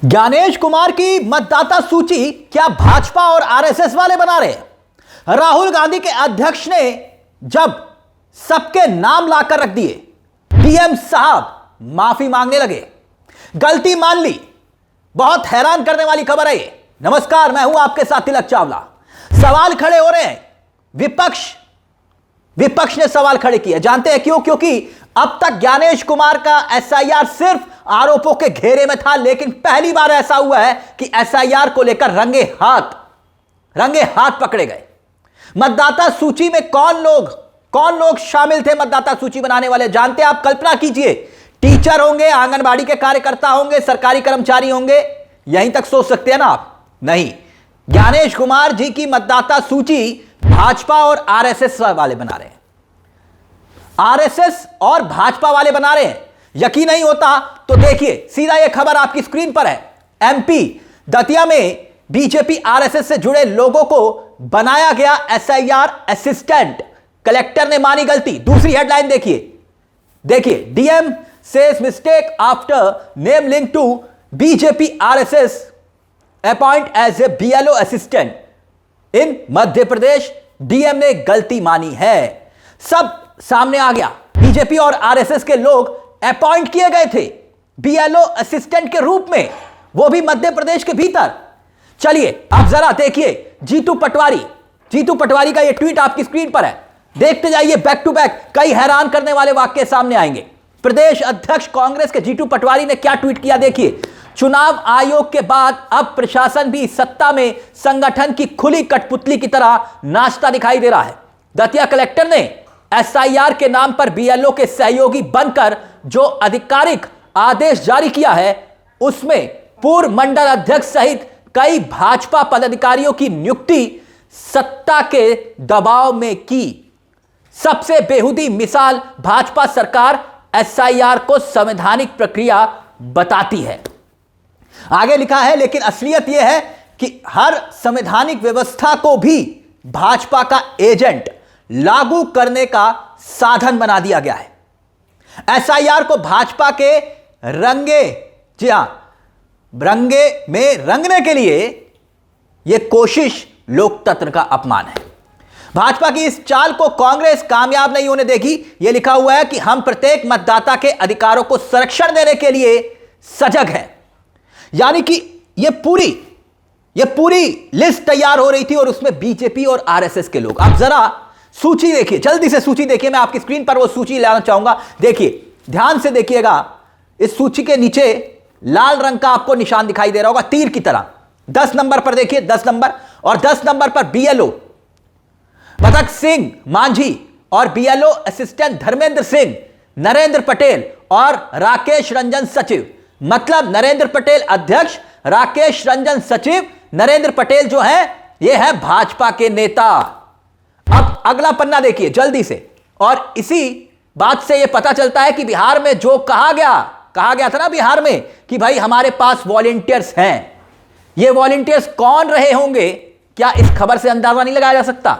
ज्ञानेश कुमार की मतदाता सूची क्या भाजपा और आरएसएस वाले बना रहे हैं? राहुल गांधी के अध्यक्ष ने जब सबके नाम लाकर रख दिए, डीएम साहब माफी मांगने लगे, गलती मान ली। बहुत हैरान करने वाली खबर है ये। नमस्कार, मैं हूं आपके साथ तिलक चावला। सवाल खड़े हो रहे हैं, विपक्ष ने सवाल खड़े किए। जानते हैं क्यों? क्योंकि अब तक ज्ञानेश कुमार का एसआईआर सिर्फ आरोपों के घेरे में था, लेकिन पहली बार ऐसा हुआ है कि एसआईआर को लेकर रंगे हाथ पकड़े गए। मतदाता सूची में कौन लोग शामिल थे? मतदाता सूची बनाने वाले जानते हैं आप? कल्पना कीजिए, टीचर होंगे, आंगनबाड़ी के कार्यकर्ता होंगे, सरकारी कर्मचारी होंगे। यहीं तक सोच सकते हैं ना आप? नहीं, ज्ञानेश कुमार जी की मतदाता सूची भाजपा और आरएसएस वाले बना रहे हैं। आरएसएस और भाजपा वाले बना रहे हैं। यकीन नहीं होता तो देखिए, सीधा यह खबर आपकी स्क्रीन पर है। एमपी दतिया में बीजेपी आरएसएस से जुड़े लोगों को बनाया गया एसआईआर असिस्टेंट, कलेक्टर ने मानी गलती। दूसरी हेडलाइन देखिए, DM says mistake after name link to BJP RSS appoint as a BLO assistant in Madhya Pradesh. DM ने गलती मानी है। सब सामने आ गया। बीजेपी और आरएसएस के लोग अपॉइंट किए गए थे बीएलओ असिस्टेंट के रूप में, वो भी मध्य प्रदेश के भीतर। चलिए अब जरा देखिए जीतू पटवारी का ये ट्वीट आपकी स्क्रीन पर है। देखते जाइए, बैक टू बैक कई हैरान करने वाले वाक्य सामने आएंगे। प्रदेश अध्यक्ष कांग्रेस के जीतू पटवारी ने क्या ट्वीट किया, देखिए। चुनाव आयोग के बाद अब प्रशासन भी सत्ता में संगठन की खुली कठपुतली की तरह नाचता दिखाई दे रहा है। दतिया कलेक्टर ने एसआईआर के नाम पर बीएलओ के सहयोगी बनकर जो आधिकारिक आदेश जारी किया है, उसमें पूर्व मंडल अध्यक्ष सहित कई भाजपा पदाधिकारियों की नियुक्ति सत्ता के दबाव में की। सबसे बेहूदी मिसाल भाजपा सरकार एसआईआर को संवैधानिक प्रक्रिया बताती है। आगे लिखा है, लेकिन असलियत यह है कि हर संवैधानिक व्यवस्था को भी भाजपा का एजेंट लागू करने का साधन बना दिया गया है। एसआईआर को भाजपा के रंगे में रंगने के लिए यह कोशिश लोकतंत्र का अपमान है। भाजपा की इस चाल को कांग्रेस कामयाब नहीं होने देगी। यह लिखा हुआ है कि हम प्रत्येक मतदाता के अधिकारों को संरक्षण देने के लिए सजग हैं। यानी कि यह पूरी लिस्ट तैयार हो रही थी और उसमें बीजेपी और आरएसएस के लोग। अब जरा सूची देखिए, जल्दी से सूची देखिए। मैं आपकी स्क्रीन पर वो सूची लाना चाहूंगा। देखिए, ध्यान से देखिएगा। इस सूची के नीचे लाल रंग का आपको निशान दिखाई दे रहा होगा, तीर की तरह। 10 नंबर पर देखिए, 10 नंबर, और 10 नंबर पर बीएलओ भगत सिंह मांझी और बीएलओ असिस्टेंट धर्मेंद्र सिंह, नरेंद्र पटेल और राकेश रंजन सचिव। मतलब नरेंद्र पटेल अध्यक्ष, राकेश रंजन सचिव। नरेंद्र पटेल जो है, यह है भाजपा के नेता। अब अगला पन्ना देखिए जल्दी से। और इसी बात से यह पता चलता है कि बिहार में जो कहा गया था ना बिहार में कि भाई हमारे पास वॉलंटियर्स हैं, ये वॉलंटियर्स कौन रहे होंगे, क्या इस खबर से अंदाजा नहीं लगाया जा सकता?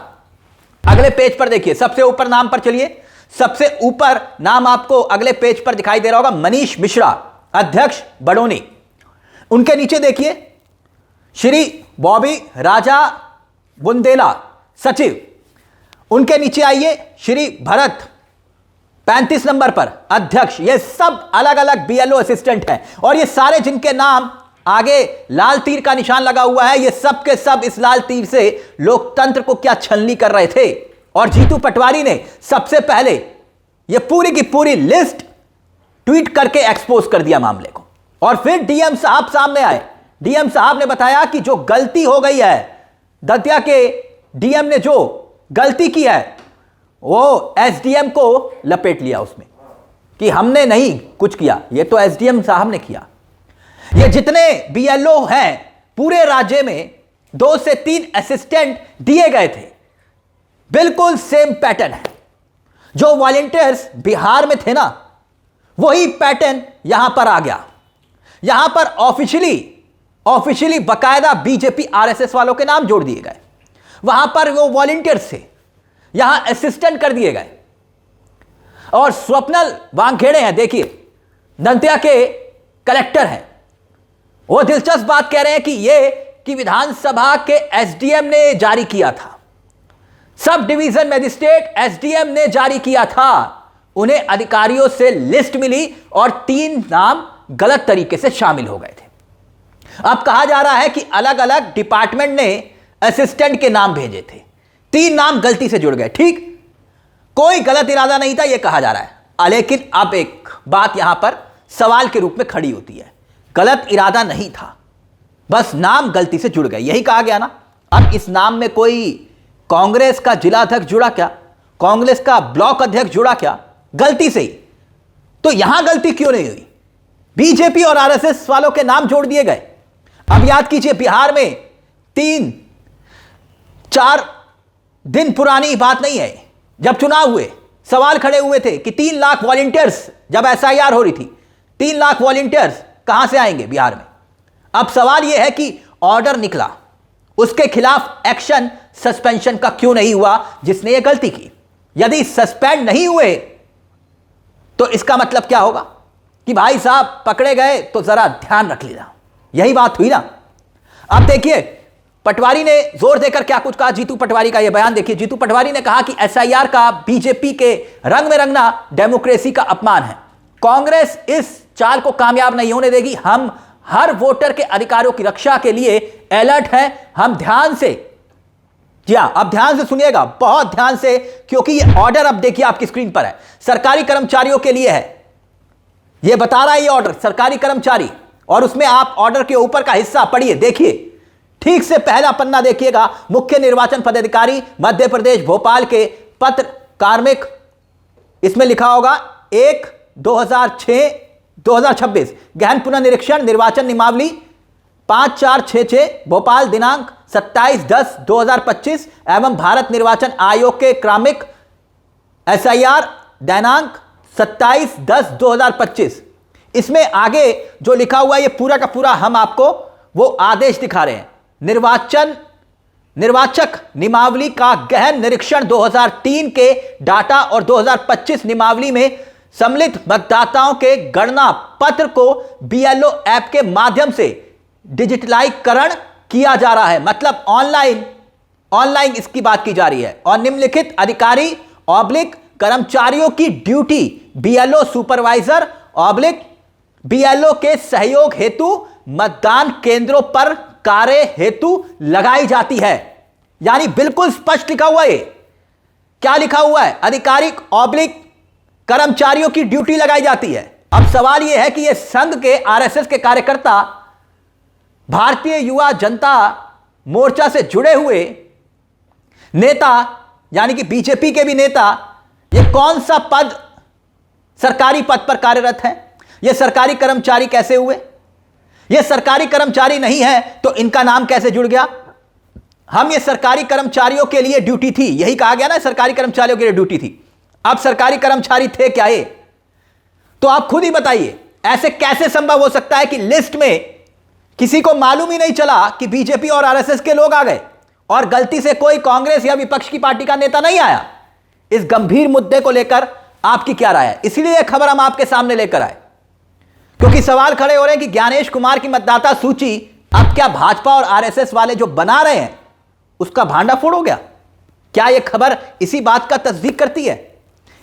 अगले पेज पर देखिए, सबसे ऊपर नाम पर चलिए। सबसे ऊपर नाम आपको अगले पेज पर दिखाई दे रहा होगा, मनीष मिश्रा, अध्यक्ष बड़ोनी। उनके नीचे देखिए, श्री बॉबी राजा बुंदेला, सचिव। उनके नीचे आइए, श्री भरत 35 नंबर पर, अध्यक्ष। ये सब अलग अलग बीएलओ असिस्टेंट हैं। और ये सारे जिनके नाम आगे लाल तीर का निशान लगा हुआ है, ये सब के सब इस लाल तीर से लोकतंत्र को क्या छलनी कर रहे थे। और जीतू पटवारी ने सबसे पहले ये पूरी की पूरी लिस्ट ट्वीट करके एक्सपोज कर दिया मामले को। और फिर डीएम साहब सामने आए। डीएम साहब ने बताया कि जो गलती हो गई है, दतिया के डीएम ने जो गलती की है, वो एसडीएम को लपेट लिया उसमें कि हमने नहीं कुछ किया, ये तो एसडीएम साहब ने किया। ये जितने बीएलओ हैं पूरे राज्य में, 2 से 3 असिस्टेंट दिए गए थे। बिल्कुल सेम पैटर्न है। जो वॉलंटियर्स बिहार में थे ना, वही पैटर्न यहां पर आ गया। यहां पर ऑफिशियली बकायदा बीजेपी आरएसएस वालों के नाम जोड़ दिए गए। वहां पर वो वॉलंटियर्स थे, यहां असिस्टेंट कर दिए गए। और स्वप्नल वानखेड़े हैं, देखिए, दंतिया के कलेक्टर हैं। वो दिलचस्प बात कह रहे हैं कि विधानसभा के एसडीएम ने जारी किया था, सब डिवीजन मजिस्ट्रेट एसडीएम ने जारी किया था, उन्हें अधिकारियों से लिस्ट मिली और 3 नाम गलत तरीके से शामिल हो गए थे। अब कहा जा रहा है कि अलग अलग डिपार्टमेंट ने असिस्टेंट के नाम भेजे थे, 3 नाम गलती से जुड़ गए। ठीक, कोई गलत इरादा नहीं था, यह कहा जा रहा है। लेकिन अब एक बात यहां पर सवाल के रूप में खड़ी होती है, गलत इरादा नहीं था, बस नाम गलती से जुड़ गए, यही कहा गया ना। अब इस नाम में कोई कांग्रेस का जिला अध्यक्ष जुड़ा क्या, कांग्रेस का ब्लॉक अध्यक्ष जुड़ा क्या, गलती से ही। तो यहां गलती क्यों नहीं हुई? बीजेपी और आरएसएस वालों के नाम जोड़ दिए गए। अब याद कीजिए, बिहार में 3-4 दिन पुरानी बात नहीं है, जब चुनाव हुए सवाल खड़े हुए थे कि 3 लाख वॉलंटियर्स, जब एसआईआर हो रही थी, 3 लाख वॉलंटियर्स कहां से आएंगे बिहार में। अब सवाल यह है कि ऑर्डर निकला, उसके खिलाफ एक्शन सस्पेंशन का क्यों नहीं हुआ जिसने यह गलती की? यदि सस्पेंड नहीं हुए तो इसका मतलब क्या होगा कि भाई साहब पकड़े गए तो जरा ध्यान रख लेना, यही बात हुई ना। अब देखिए, पटवारी ने जोर देकर क्या कुछ कहा, जीतू पटवारी का यह बयान देखिए। जीतू पटवारी ने कहा कि एसआईआर का बीजेपी के रंग में रंगना डेमोक्रेसी का अपमान है, कांग्रेस इस चाल को कामयाब नहीं होने देगी, हम हर वोटर के अधिकारों की रक्षा के लिए अलर्ट हैं, हम ध्यान से, जी हां, अब ध्यान से सुनिएगा, बहुत ध्यान से, क्योंकि ये ऑर्डर अब देखिए आपकी स्क्रीन पर है, सरकारी कर्मचारियों के लिए है, यह बता रहा है ये ऑर्डर सरकारी कर्मचारी, और उसमें आप ऑर्डर के ऊपर का हिस्सा पढ़िए, देखिए ठीक से, पहला पन्ना देखिएगा। मुख्य निर्वाचन पदाधिकारी मध्य प्रदेश भोपाल के पत्र कार्मिक, इसमें लिखा होगा 1/2006-2026 गहन पुनर्निरीक्षण निर्वाचन नियमावली 5466 भोपाल दिनांक 27/10/2025 एवं भारत निर्वाचन आयोग के क्रमिक एसआईआर दिनांक 27/10/2025। इसमें आगे जो लिखा हुआ है ये पूरा का पूरा हम आपको वो आदेश दिखा रहे हैं। निर्वाचक नियमावली का गहन निरीक्षण 2003 के डाटा और 2025 नियमावली में सम्मिलित मतदाताओं के गणना पत्र को बीएलओ ऐप के माध्यम से डिजिटलाइजकरण किया जा रहा है, मतलब ऑनलाइन इसकी बात की जा रही है। और निम्नलिखित अधिकारी ऑब्लिक कर्मचारियों की duty BLO supervisor oblique BLO के सहयोग हेतु मतदान केंद्रों पर कार्य हेतु लगाई जाती है। यानी बिल्कुल स्पष्ट लिखा हुआ है, क्या लिखा हुआ है, अधिकारी ऑब्लिक कर्मचारियों की ड्यूटी लगाई जाती है। अब सवाल यह है कि यह संघ के आरएसएस के कार्यकर्ता, भारतीय युवा जनता मोर्चा से जुड़े हुए नेता, यानी कि बीजेपी के भी नेता, यह कौन सा पद, सरकारी पद पर कार्यरत है, यह सरकारी कर्मचारी कैसे हुए? यह सरकारी कर्मचारी नहीं है तो इनका नाम कैसे जुड़ गया? हम ये सरकारी कर्मचारियों के लिए ड्यूटी थी, यही कहा गया ना, सरकारी कर्मचारियों के लिए ड्यूटी थी। अब सरकारी कर्मचारी थे क्या ये? तो आप खुद ही बताइए, ऐसे कैसे संभव हो सकता है कि लिस्ट में किसी को मालूम ही नहीं चला कि बीजेपी और आरएसएस के लोग आ गए और गलती से कोई कांग्रेस या विपक्ष की पार्टी का नेता नहीं आया? इस गंभीर मुद्दे को लेकर आपकी क्या राय है? इसलिए यह खबर हम आपके सामने लेकर आए, क्योंकि सवाल खड़े हो रहे हैं कि ज्ञानेश कुमार की मतदाता सूची अब क्या भाजपा और आरएसएस वाले जो बना रहे हैं उसका भांडाफोड़ हो गया? क्या यह खबर इसी बात का तस्दीक करती है?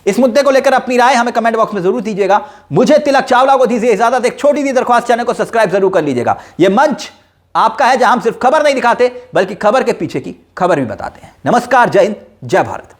इस मुद्दे को लेकर अपनी राय हमें कमेंट बॉक्स में जरूर दीजिएगा। मुझे तिलक चावला को दीजिए इजाजत, एक छोटी सी दरख्वास्त, चैनल को सब्सक्राइब जरूर कर लीजिएगा। यह मंच आपका है जहां हम सिर्फ खबर नहीं दिखाते बल्कि खबर के पीछे की खबर भी बताते हैं। नमस्कार, जय हिंद, जय भारत।